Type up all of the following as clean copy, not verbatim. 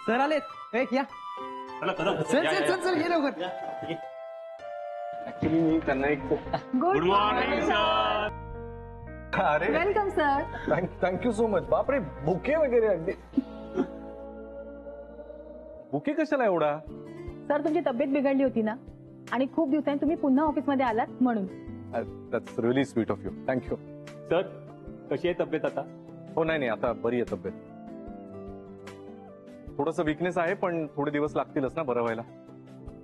Sir आलेत. एक या. चल चल चल चल ये लवकर. ऍक्च्युली मी त्यांना एक गुड मॉर्निंग सर. अरे welcome sir. Thank you so much. बापरे बुके वगैरे अगदी. बुके कशाला एवढा? सर तुमची तब्येत बिघडली होती ना आणि खूप दिवसांनी तुम्ही पुन्हा ऑफिसमध्ये आलात म्हणून. That's really sweet of you. Thank you. Sir कशी आहे तब्येत आता? हो नाही आता बरी आहे तब्येत. थोडंसं विकनेस आहे पण थोडे दिवस लागतीलच ना बरं व्हायला.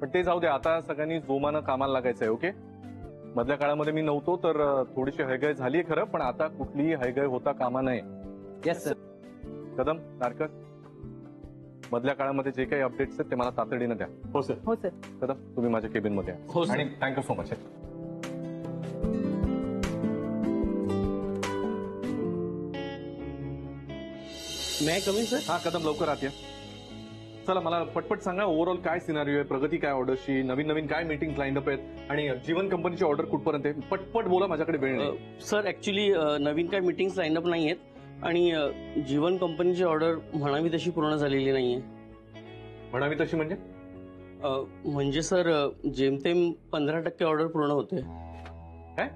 पण ते जाऊ दे. आता सगळ्यांनी जोमानं कामाला लागायचं आहे. ओके. मधल्या काळामध्ये मी नव्हतो तर थोडीशी हयगय झाली खरं पण आता कुठलीही हयगय होता कामा नये. Yes sir. कदम नारकर मधल्या काळामध्ये जे काही अपडेट्स आहेत ते मला तातडीनं द्या. हो सर. हो सर. कदम तुम्ही माझ्या केबिन मध्ये हो या. सर. आणि थँक्यू सो मच. मैं कमी सर. हा कदम लवकर आत या. चला मला पटपट सांगा ओव्हरऑल काय सिनारिओ आहे, प्रगती काय ऑर्डरशी, नवीन नवीन काय मीटिंग लाईन अप आहेत आणि जीवन कंपनीची ऑर्डर कुठपर्यंत आहे. पटपट बोला माझ्याकडे वेळ नाही. सर ऍक्च्युली नवीन काय मीटिंग्स लाईन अप नाही आहेत आणि जीवन कंपनीची ऑर्डर म्हणावी तशी पूर्ण झालेली नाहीये. म्हणावी तशी म्हणजे म्हणजे सर जेमतेम 15% ऑर्डर पूर्ण होते. काय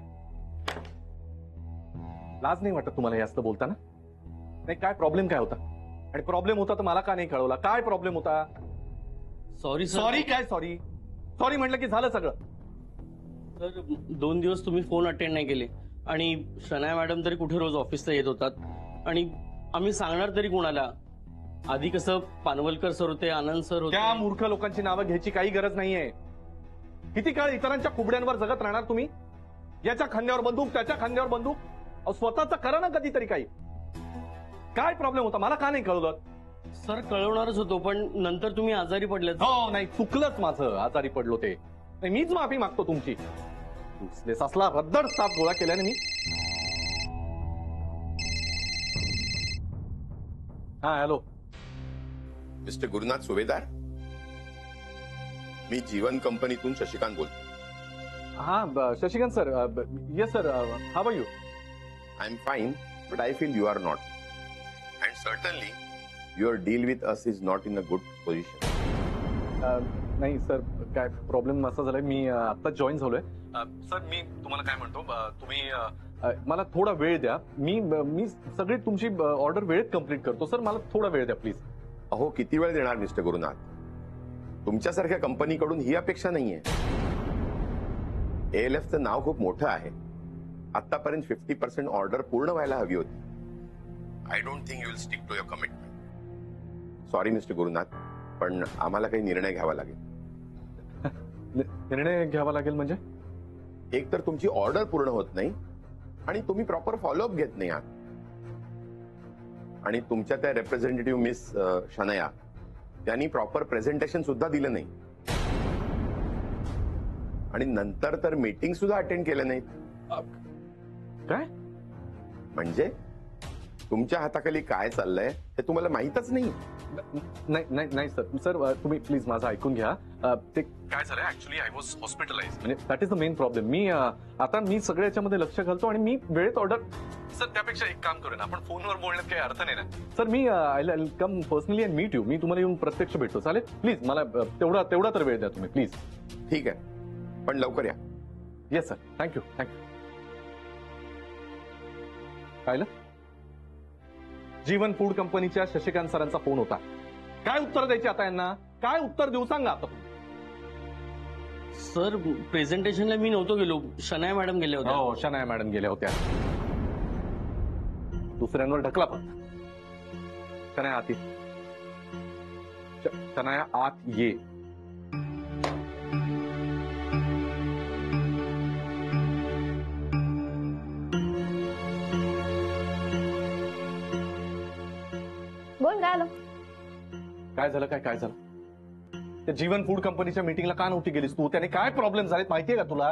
लाज नाही वाटत तुम्हाला हे असं बोलताना? नाही काय प्रॉब्लेम काय होता आणि प्रॉब्लेम होता तर मला का नाही कळवला? काय प्रॉब्लेम होता? Sorry sir. सॉरी काय सॉरी? सॉरी म्हटलं की झालं सगळं? सर 2 दिवस तुम्ही फोन अटेंड नाही केले आणि शनाया मॅडम तरी कुठे रोज ऑफिसला येत होतात आणि आम्ही सांगणार तरी कोणाला? आधी कसं पानवलकर सर होते, आनंद सर होते. त्या मूर्ख लोकांची नावं घ्यायची काही गरज नाहीये. किती काळ इतरांच्या कुबड्यांवर जगत राहणार तुम्ही? याच्या खांद्यावर बंदूक त्याच्या खांद्यावर बंदूक. स्वतःच करा ना कधीतरी काही. काय प्रॉब्लेम होता मला का नाही कळवलं? सर कळवणारच होतो पण नंतर तुम्ही आजारी पडले. हो नाही चुकलंच माझं. आजारी पडलो ते. नाही मीच माफी मागतो तुमची. असला रद्दड स्टाफ गोळा केल्याने मी. हा हॅलो मिस्टर गुरुनाथ सुभेदार. मी जीवन कंपनीतून शशिकांत बोलतो. हा Shashikant sir. Yes sir. How are you? I am fine but I feel you are not and certainly your deal with us is not in a good position. नाही सर काय problem असा झालाय मी आता join झालोय. सर मी तुम्हाला काय म्हणतो तुम्ही मला थोडा वेळ द्या. मी सगळी तुमची ऑर्डर वेळेत कंप्लीट करतो. सर मला थोडा वेळ द्या प्लीज. अहो किती वेळ देणार मिस्टर गुरुनाथ? तुमच्यासारख्या कंपनीकडून ही अपेक्षा नाहीये. ALFचं नाव खूप मोठं आहे. आतापर्यंत 50% ऑर्डर पूर्ण व्हायला हवी होती. I don't think you will stick to your commitment. Sorry mister Gurunath पण आम्हाला काही निर्णय घ्यावा लागेल. निर्णय घ्यावा लागेल म्हणजे? एक तर तुमची ऑर्डर पूर्ण होत नाही आणि तुम्ही प्रॉपर फॉलोअप घेत नाही आहात आणि तुमच्या त्या रिप्रेझेंटेटिव्ह मिस शनया त्यांनी प्रॉपर प्रेझेंटेशन सुद्धा दिलं नाही आणि नंतर तर मीटिंग सुद्धा अटेंड केलं नाहीत. काय म्हणजे तुमच्या हाताखाली काय चाललंय हे तुम्हाला माहीतच नाही? नाही नाही नाही सर. सर तुम्ही प्लीज माझं ऐकून घ्या. ते काय झालंय ऍक्च्युली आय वॉज हॉस्पिटलाइज म्हणजे that is the main problem. मी सगळ्या याच्यामध्ये लक्ष घालतो आणि मी वेळेत ऑर्डर. सर त्यापेक्षा एक काम करू ना आपण फोनवर बोलण्यात काही अर्थ नाही ना. सर मी I come personally and meet you. मी तुम्हाला येऊन प्रत्यक्ष भेटतो. चालेल? प्लीज मला तेवढा तर वेळ द्या तुम्ही प्लीज. ठीक आहे पण लवकर या. Yes sir. थँक्यू. पाहिलं जीवन फूड कंपनीच्या शशिकांत सरांचा फोन होता. काय उत्तर द्यायचे आता यांना? काय उत्तर देऊ सांगा आता. सर प्रेझेंटेशनला मी नव्हतो गेलो. शनाया मॅडम गेल्या होत्या. हो शनाया मॅडम गेल्या होत्या. दुसऱ्यांवर ढकला पण. शनाया आत ये. शनाया आत ये. बोल काय आलं? काय झालं? काय झालं? त्या जीवन फूड कंपनीच्या मीटिंगला का नव्हती गेलीस तू? त्याने काय प्रॉब्लेम झालेत माहितीये का तुला?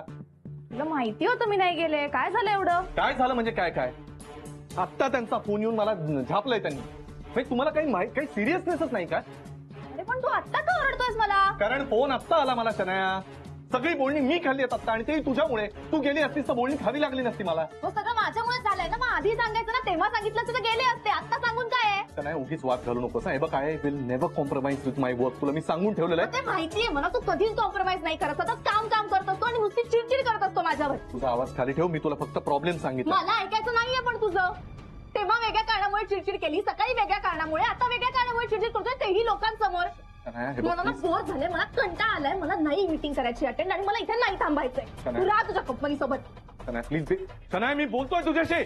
तुला माहिती होतं मी नाही गेले. काय झालं एवढं? काय झालं म्हणजे काय? आत्ता त्यांचा फोन येऊन मला झापलंय त्यांनी. तुम्हाला काही सिरियसनेसच नाही का? अरे पण तू आत्ता का ओरडतोयस मला? कारण फोन आत्ता आला मला शनाया. सगळी बोलणी मी खाल्ली आहेत आत्ता आणि तेही तुझ्यामुळे. तू गेली असतीस तर बोलणी खावी लागली नसती मला. हो सगळं माझ्यामुळे झालंय ना. मग आधी सांगायचं ना. तेव्हा सांगितलं तर गेले असते. आत्ता सांगून काय आहे? नाही उगीच वाद घालू नकोस. हे बघ, I will never compromise with my work. तुला मी सांगून ठेवलेलं आहे. ते माहितीये मला, तू कधीच कॉम्प्रोमाइज नाही करत. सतत काम काम करत असतो आणि नुसती चिडचिड करत असतो माझ्यावर. तुझा आवाज खाली ठेव. मी तुला फक्त प्रॉब्लेम सांगितलं. मला ऐकायचं नाहीये पण तुझं. तेव्हा वेगळ्या कारणामुळे चिडचिड केली, सकाळी वेगळ्या कारणामुळे, आता वेगळ्या कारणामुळे चिडचिड करतोय, तेही लोकांसमोर. हे बघ, मला ना please. बोर झालंय, मला कंटाळा आलाय, मला नाही मीटिंग करायची अटेंड, आणि मला इथे नाही थांबायचंय. तू राहा तुझ्या कंपनी सोबत. शनाया प्लीज. शनाया मी बोलतोय तुझ्याशी.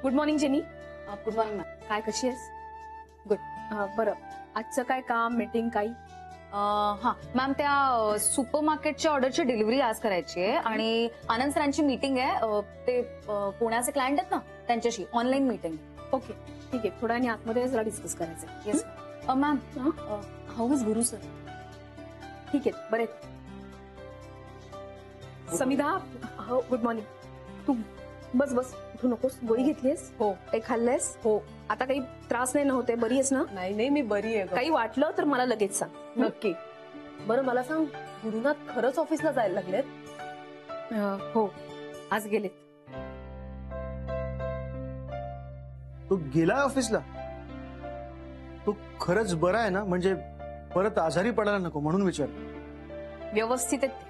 Good morning jenny. Good morning ma'am. काय कशी आहेस? गुड. बरं, आजचं काय काम, मीटिंग काही? हा मॅम, त्या सुपरमार्केटच्या ऑर्डरची डिलिव्हरी आज करायची आहे आणि आनंद सरांची मीटिंग आहे. ते पुण्याचे क्लायंट आहेत ना, त्यांच्याशी ऑनलाईन मीटिंग. ओके ठीक आहे, थोड्या आणि आतमध्ये जरा डिस्कस करायचं. Yes ma'am. How is Guru sir? ठीक आहे, बरे. समिधा, हो गुड मॉर्निंग. तू बस बस, उठू नकोस. गोळी घेतलीस? हो. काही खाल्लंयस? हो. आता काही त्रास नाही ना होते? बरी आहेस ना? नाही नाही, मी बरी आहे. काही वाटलं तर मला लगेच सांग. नक्की. बरं मला सांग, गुरुनाथ खरंच ऑफिसला जायला लागलेत? हो, आज गेले. तो गेलाय ऑफिसला? तो खरंच बरा आहे ना? म्हणजे परत आजारी पडायला नको म्हणून विचार. व्यवस्थित आहेत.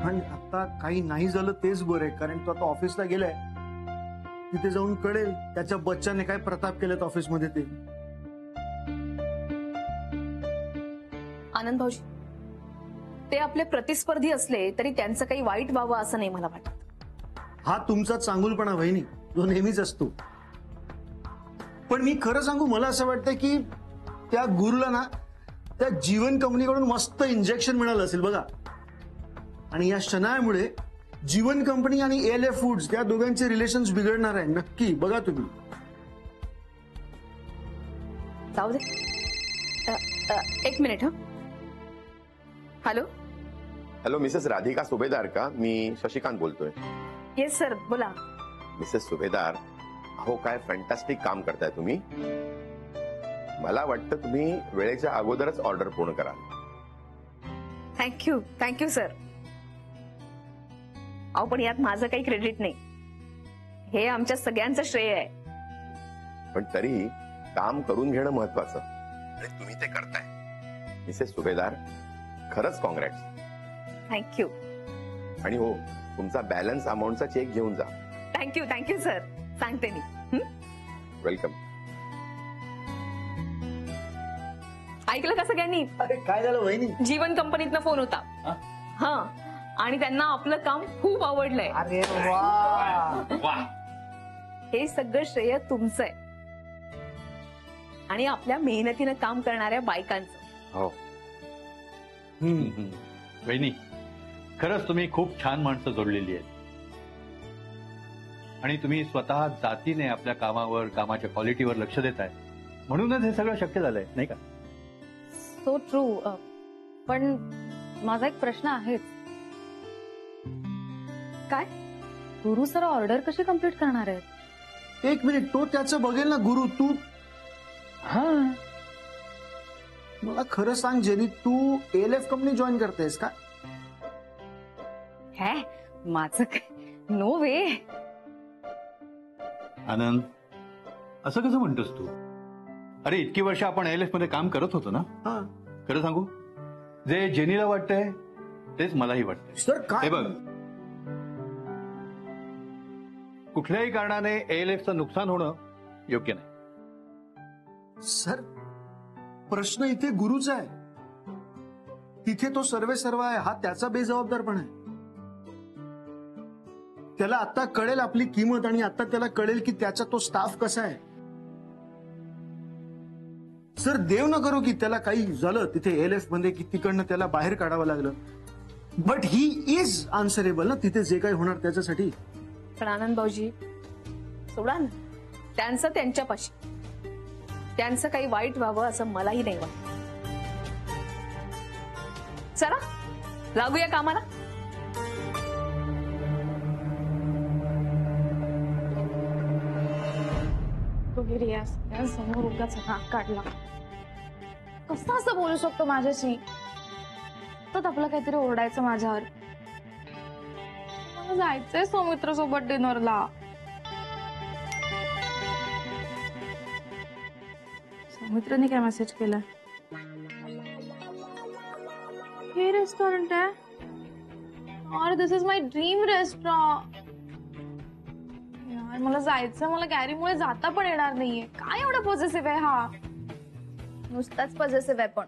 आणि आता काही नाही झालं तेच बरं आहे, कारण तो आता ऑफिसला गेलाय. तिथे जाऊन कळेल त्याच्या बच्चाने काय प्रताप केलेत ऑफिसमध्ये ते. आनंद भाऊजी, ते आपले प्रतिस्पर्धी असले तरी त्यांचं काही वाईट व्हावं असं नाही मला वाटत. हा तुमचा चांगुलपणा वहिनी, जो नेहमीच असतो. पण मी खरं सांगू, मला असं वाटतं की त्या गुरुला ना त्या जीवन कंपनीकडून मस्त इंजेक्शन मिळालं असेल बघा. आणि या शनायामुळे जीवन कंपनी आणि ALF फूड्स त्या दोघांचे रिलेशन्स बिघडणार आहे नक्की, बघा तुम्ही. जाऊ दे. एक मिनिट. हा, हॅलो. हॅलो मिसेस राधिका सुभेदार का? मी शशिकांत बोलतोय. येस सर, बोला. मिसेस सुभेदार, अहो काय फॅन्टॅस्टिक काम करताय तुम्ही. मला वाटतं तुम्ही वेळेच्या अगोदरच ऑर्डर पूर्ण कराल. Thank you sir. अहो पण यात माझं काही क्रेडिट नाही, हे आमच्या सगळ्यांचं श्रेय आहे. पण तरी काम करून घेणं महत्वाचं, आणि तुम्ही ते करताय. मिसेस सुभेदार, खरंच कॉंग्रॅट्स. थँक्यू. आणि हो, तुमचा बॅलन्स अमाऊंटचा चेक घेऊन जा. थँक्यू सर, सांगते मी. वेलकम. ऐकलं का सगळ्यांनी? अरे काय झालं वहिनी? जीवन कंपनीतनं फोन होता. हा, आणि त्यांना आपलं काम खूप आवडलंय. अरे वा. हे सगळं श्रेय तुमचं आहे आणि आपल्या मेहनतीनं काम करणाऱ्या बायकांचं. हो. वहिनी, खरंच तुम्ही खूप छान माणसं जोडलेली आहेत आणि तुम्ही स्वतः जातीने आपल्या कामावर, कामाच्या क्वालिटीवर लक्ष देताय, म्हणूनच हे सगळं शक्य झालंय, नाही का? So true. पण माझा एक प्रश्न आहे. काय? गुरु सर ऑर्डर कशी कम्प्लीट करणार आहेत? एक मिनिट, तो त्याचं बघेल ना. गुरु, तू हा, मला खरं सांग जेनी, तू ALF कंपनी जॉईन करतेस का? हे माझं नो वे. आनंद, असं कसं म्हणतोस तू? अरे इतकी वर्ष आपण ALF मध्ये काम करत होतो ना. हा खरं सांगू, जे जेनीला वाटतंय तेच मलाही वाटतंय. सर काय? हे बघ, कुठल्याही कारणाने ALFचं नुकसान होणं योग्य नाही. सर, प्रश्न इथे गुरुचा आहे. तिथे तो सर्वे सर्व आहे, हा त्याचा बेजबाबदारपणा आहे. त्याला आता कळेल आपली किंमत आणि आता त्याला कळेल की त्याचा तो स्टाफ कसा आहे. सर, देव न करो की त्याला काही झालं तिथे ALF मध्ये, की तिकडनं त्याला बाहेर काढावं लागलं. बट ही इज आन्सरेबल ना तिथे जे काही होणार त्याच्यासाठी. पण आनंद भाऊजी, सोडा ना त्यांचं त्यांच्यापाशी. त्यांचं काही वाईट व्हावं असं मलाही नाही वाटत. चला लागूया कामाला. समोर उगाच नाक काढला. कसं असं बोलू शकतो माझ्याशी? तर आपलं काहीतरी ओरडायचं माझ्यावर. मला जायचंय सौमित्र सोबत डिनरला. सौमित्रने काय मेसेज केला? हे रेस्टॉरंट आहे और दिस इज माय ड्रीम रेस्टॉरंट. यार मला जायचं, मला गॅरीमुळे जाता पण येणार नाहीये. काय एवढं पॉझिटिव्ह आहे हा? नुसताच पॉझिटिव्ह आहे पण.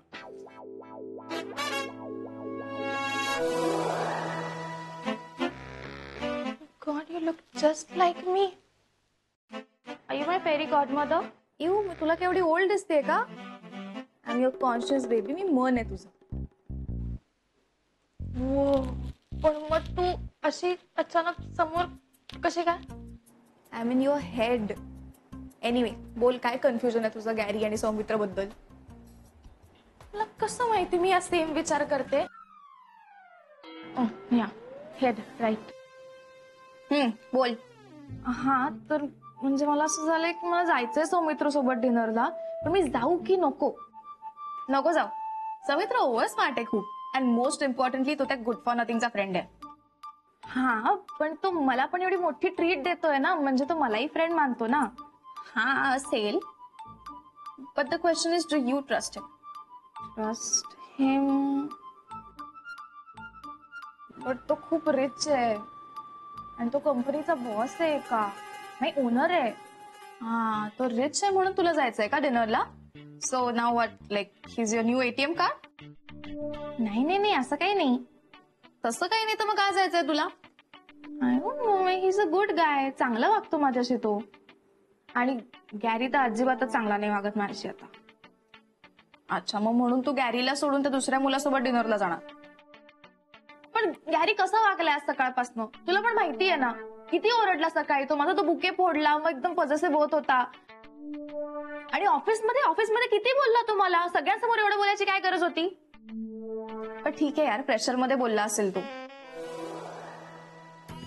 God, you look just like me. Are you my fairy godmother? Ew, मी तुला केवढी ओल्ड दिसते का? I'm your conscious baby. मी मन आहे तुझं. हो, पण मग तू अशी अचानक समोर कशी काय? I mean your head. Anyway, बोल काय कन्फ्युजन आहे तुझं गॅरी आणि सौमित्र बद्दल? तुला कसं माहिती मी या सेम विचार करते? या हेड राईट. बोल. हा तर म्हणजे मला असं झालंय की मला जायचंय सौमित्र सोबत डिनरला, पण मी जाऊ की नको? नको जाऊ. सौमित्र ओव्हर स्मार्ट आहे खूप, अँड मोस्ट इम्पॉर्टंटली तो त्या गुड फॉर नथिंगचा फ्रेंड आहे. हा पण तो मला पण एवढी मोठी ट्रीट देतोय ना, म्हणजे तो मलाही फ्रेंड मानतो ना. हा असेल, but the question is do you trust him? Trust him? But तो खूप रिच आहे आणि तो कंपनीचा बॉस आहे का? नाही, ओनर आहे. हा तो रिच आहे म्हणून तुला जायचंय का डिनरला? So now what, like he is your new ATM card? नाही नाही नाही, असं काही नाही. तसं काही नाही तर मग काय जायचंय तुला? I don't know, he is a good guy. चांगला वागतो माझ्याशी तो. आणि गॅरी तर अजिबातच चांगला नाही वागत माझ्याशी आता. अच्छा, मग म्हणून तू गॅरीला सोडून त्या दुसऱ्या मुलासोबत डिनरला जाणार? पण गॅरी कसा वागलाय आज सकाळपासून तुला पण माहिती आहे ना. किती ओरडला सकाळी तो. माझा तो बुके फोडला, मग एकदम पॉझिटिव्ह होत होता. आणि ऑफिसमध्ये किती बोलला तो मला. सगळ्यांसमोर एवढं बोलायची काय गरज होती? पण ठीक आहे यार, प्रेशर मध्ये बोलला असेल तो.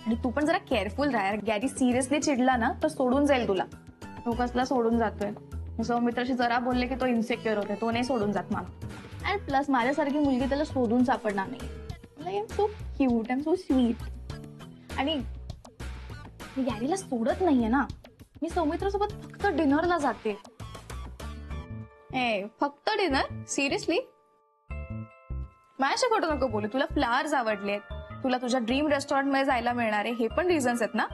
आणि तू पण जरा केअरफुल राहा यार. गॅरी सिरियसली चिडला ना तर सोडून जाईल तुला. तो कसला सोडून जातोय. सौमित्राशी जरा बोलले की तो इन्सेक्युअर होते. तो नाही सोडून जात मला. अँड प्लस माझ्यासारखी मुलगी त्याला शोधून सापडणार नाही. I am so cute, I am so sweet. आणि मी गॅरीला सोडत नाहीये ना. मी सौमित्रासोबत फक्त डिनरला जाते. ए फक्त डिनर? सिरियसली? माझ्याशी खोटं नको बोलू. तुला फ्लावर्स आवडलेत, तुला तुझ्या ड्रीम रेस्टॉरंट मध्ये जायला मिळणार आहे, हे पण रिझन्स आहेत ना?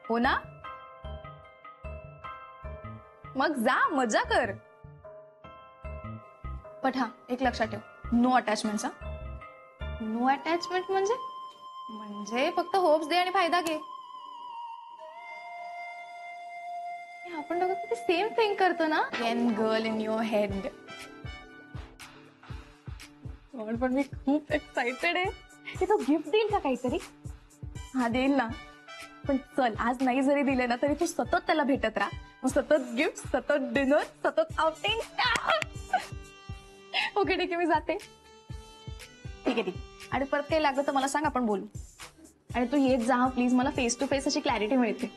हो ना? मग जा, मजा कर. पण हा एक लक्षात ठेव, नो अटॅचमेंट. नो अटॅचमेंट म्हणजे फक्त होप्स दे आणि फायदा घे. आपण दोघं किती सेम थिंग करतो ना. Gain girl in your head. पण मी खूप एक्साइटेड आहे. ते तो गिफ्ट देईल का काहीतरी? हा देईल ना. पण चल, आज नाही जरी दिले ना तरी तू सतत त्याला भेटत राहा. मग सतत गिफ्ट, सतत डिनर, सतत आउटिंग. ओके ठीक आहे, मी जाते. ठीक आहे. आणि परत काही लागलं तर मला सांग, आपण बोलू. आणि तू येत जा प्लीज. मला फेस टू फेस अशी क्लॅरिटी मिळते.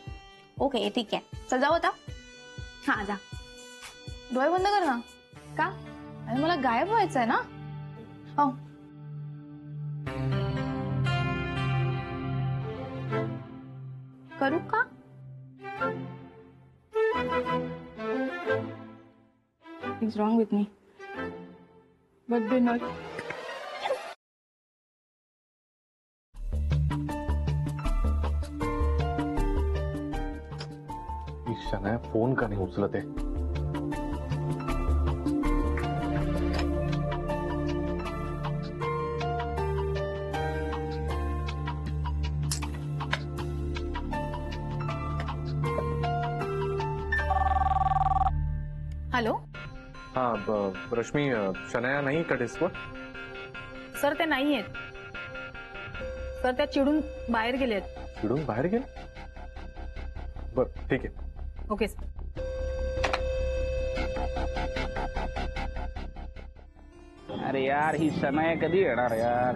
ओके ठीक आहे, चल जाऊ आता. हा जा. डोळे बंद कर ना. का? आणि मला गायब व्हायचंय ना. हो. करू का? What's wrong with me? But dinner. Shanaya phone का नाही उचलत आहे? हॅलो. हा रश्मी, शनाया नाही का डेस्कवर? सर ते नाही आहेत सर. त्या चिडून बाहेर गेलेत. चिडून बाहेर गेले? बर ठीक आहे. Okay sir. अरे यार ही शनाया कधी येणार यार.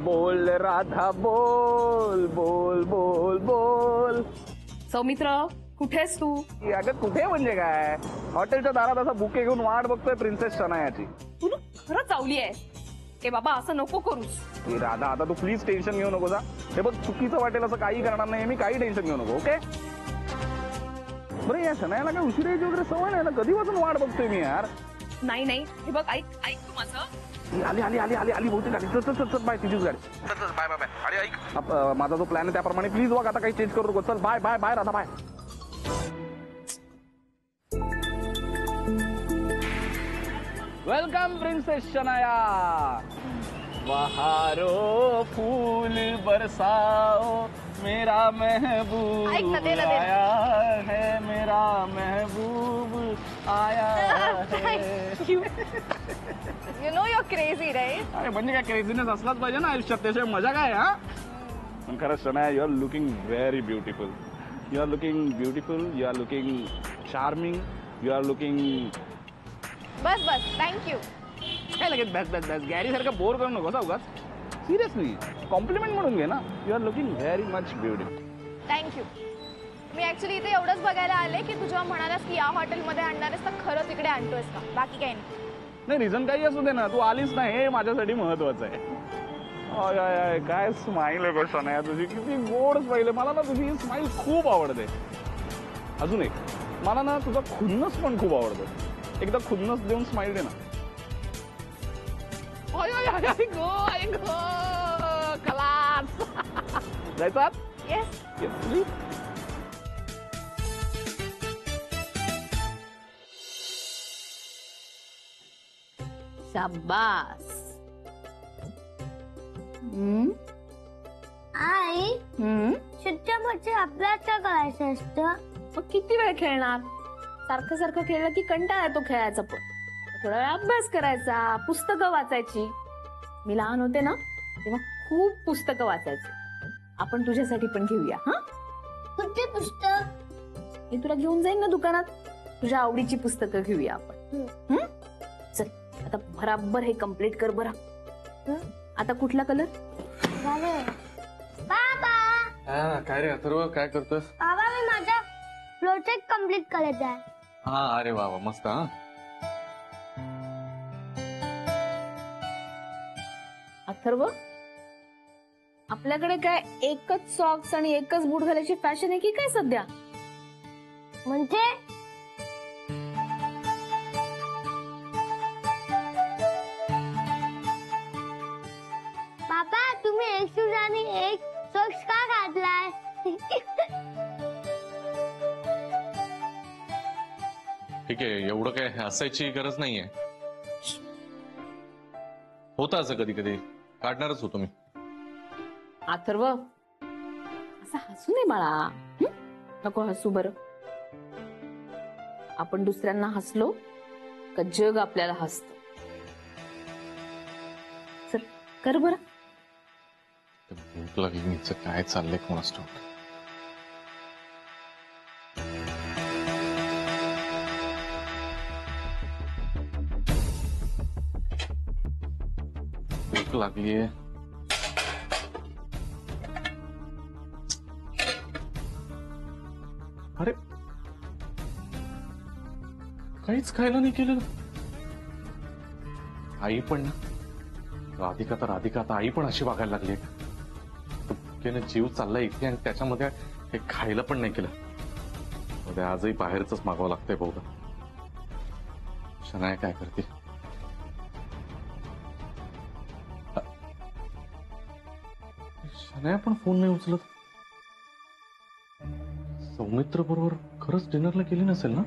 बोल राधा बोल बोल बोल बोल. सौमित्र कुठेस तू? अगं कुठे म्हणजे काय, हॉटेलच्या दारात असा बुके घेऊन वाट बघतोय प्रिन्सेस शनायाची. तू ना खरंच चावली आहे. ए बाबा असं नको करूस. ए राधा आता तू प्लीज टेन्शन घेऊ नको. हे बघ चुकीचं वाटेल असं काही करणार नाही मी, काही टेन्शन घेऊ नको. ओके बरं. या शनायाला काय उशिरा यायची वगैरे सवय नाही ना, कधीपासून वाट बघतोय मी यार. नाही हे बघ ऐक तू माझं. आली आली आली आली आली बहुतेक आली. चल चल चल बाय, तिचीच गाडी. चल बाय बाय बाय. आणि ऐक माझा जो प्लॅन आहे त्याप्रमाणे प्लीज बघ, आता काही चेंज करू नको. चल bye bye bye Radha bye. Welcome princess Shanaya. बहारो फूल बरसाओ मेरा महबूब ऐक ना, दे ना, दे ना. आया है, मेरा महबूब आया है. You know you are crazy right. अरे म्हणजे काय क्रेझीनेस असलाच पाहिजे ना आयुष्यात, त्याशिवाय मजा काय. हा पण खरंच Shanaya you are looking very beautiful. You are looking beautiful. You are looking charming. You are looking. बस थँक्यू. काय लगेच बस बस बस गॅरी सारखं बोर करू नको उगाच. सिरियसली कॉम्प्लिमेंट म्हणून घे ना. You are looking very much beautiful. Thank you. मी ऍक्च्युली इथे एवढंच बघायला आले की तू जेव्हा म्हणालास की या हॉटेलमध्ये आणणारेस तर खरंच इकडे आणतोयस का, बाकी काही नाही. नाही रिझन काही असू दे ना, तू आलीस ना हे माझ्यासाठी महत्वाचं आहे. आय आय आय काय स्माईल आहे बघ शनाया तुझी, किती गोड स्माईल आहे. मला ना तुझी स्माईल खूप आवडते. अजून एक मला ना तुझा खुन्नस पण खूप आवडतो. एकदा खुन्नस देऊन स्माईल दे ना. I I I I go I go खलास. जायचं येस. प्लीज. शाबास. आई सुट्ट्यामध्ये अभ्यास करायचं असतं. मग किती वेळ खेळणार? सारखं सारखं खेळलं की कंटाळा येतो खेळायचा. पण थोडा वेळ अभ्यास करायचा, पुस्तकं वाचायची. मी लहान होते ना तेव्हा खूप पुस्तकं वाचायचे. आपण तुझ्यासाठी पण घेऊया. हा कुठे पुस्तक? मी तुला घेऊन जाईन ना दुकानात. तुझ्या आवडीची पुस्तकं घेऊया आपण. चल आता बराबर हे कम्प्लीट कर बरं. आता कुठला कलर? बाबा काय रे अथर्व काय करतोस? बाबा मी माझा प्रोजेक्ट कम्प्लीट करत आहे. हा अरे वा वा मस्त. हा अथर्व आपल्याकडे काय एकच सॉक्स आणि एकच बूट घालायची फॅशन आहे की काय सध्या? म्हणजे बाबा तुम्ही एक शूज आणि एक सॉक्स का घातलाय? ठीक आहे, एवढं काय हसायची गरज नाहीये. होतं असं कधी कधी, काढणारच होतो मी. अथर्व असं हसू नये बाळा. नको हसू बरं. आपण दुसऱ्यांना हसलो का जग आपल्याला हसतं. चल कर बरं. भूक लागली मीच काय चाललंय कोणास ठाऊक. भूक लागलीये. अरे काहीच खायला नाही केलं. आई पण ना, राधिका तर राधिका आता आई पण अशी वागायला लागली. जीव चाललाय इथे आणि त्याच्यामध्ये हे खायला पण नाही केलं. म्हणजे आजही बाहेरच मागावं लागतंय बहुधा. शनाया काय करते? शनाया पण फोन नाही उचलत. सौमित्र बरोबर खरंच डिनरला गेली नसेल ना?